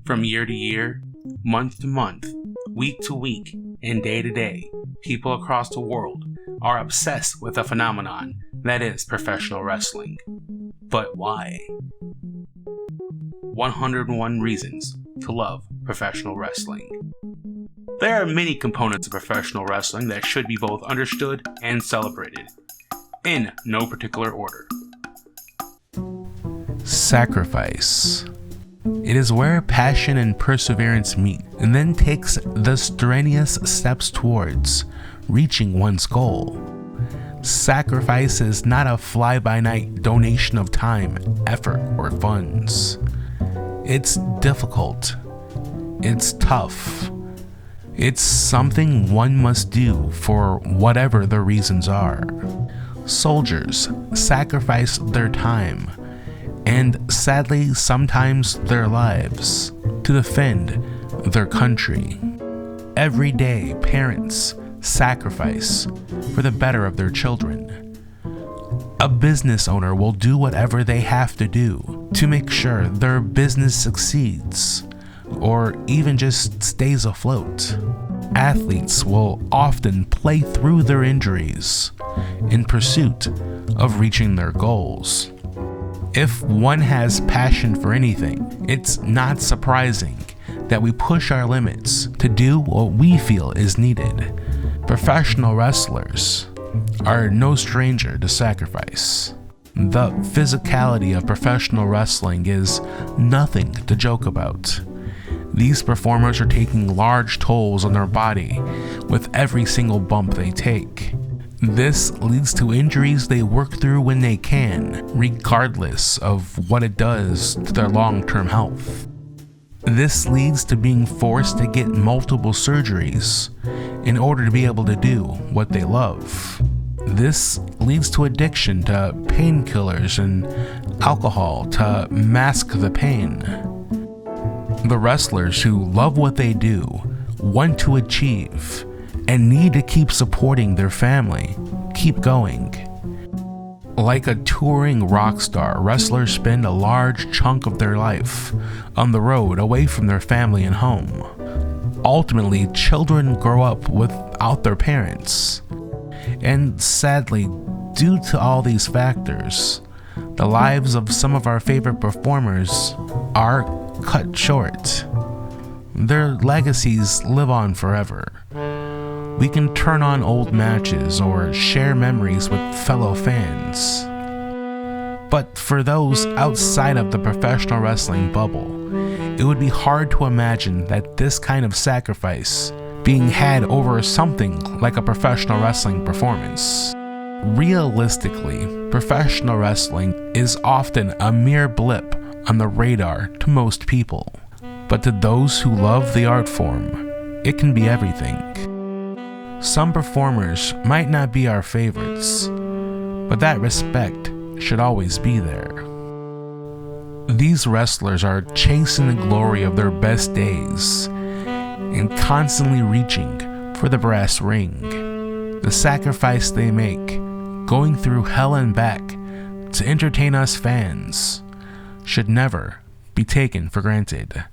From year to year, month to month, week to week, and day to day, people across the world are obsessed with a phenomenon that is professional wrestling. But why? 101 Reasons to Love Professional Wrestling. There are many components of professional wrestling that should be both understood and celebrated, in no particular order. Sacrifice. It is where passion and perseverance meet, and then takes the strenuous steps towards reaching one's goal. Sacrifice is not a fly-by-night donation of time, effort, or funds. It's difficult. It's tough. It's something one must do for whatever the reasons are. Soldiers sacrifice their time, and sadly sometimes their lives, to defend their country. Every day, parents sacrifice for the better of their children. A business owner will do whatever they have to do to make sure their business succeeds, or even just stays afloat. Athletes will often play through their injuries in pursuit of reaching their goals. If one has passion for anything, it's not surprising that we push our limits to do what we feel is needed. Professional wrestlers are no stranger to sacrifice. The physicality of professional wrestling is nothing to joke about. These performers are taking large tolls on their body with every single bump they take. This leads to injuries they work through when they can, regardless of what it does to their long-term health. This leads to being forced to get multiple surgeries in order to be able to do what they love. This leads to addiction to painkillers and alcohol to mask the pain. The wrestlers who love what they do, want to achieve, and need to keep supporting their family keep going. Like a touring rock star, wrestlers spend a large chunk of their life on the road away from their family and home. Ultimately, children grow up without their parents. And sadly, due to all these factors, the lives of some of our favorite performers are cut short. Their legacies live on forever. We can turn on old matches or share memories with fellow fans. But for those outside of the professional wrestling bubble, it would be hard to imagine that this kind of sacrifice being had over something like a professional wrestling performance. Realistically, professional wrestling is often a mere blip on the radar to most people. But to those who love the art form, it can be everything. Some performers might not be our favorites, but that respect should always be there. These wrestlers are chasing the glory of their best days and constantly reaching for the brass ring. The sacrifice they make, going through hell and back to entertain us fans, should never be taken for granted.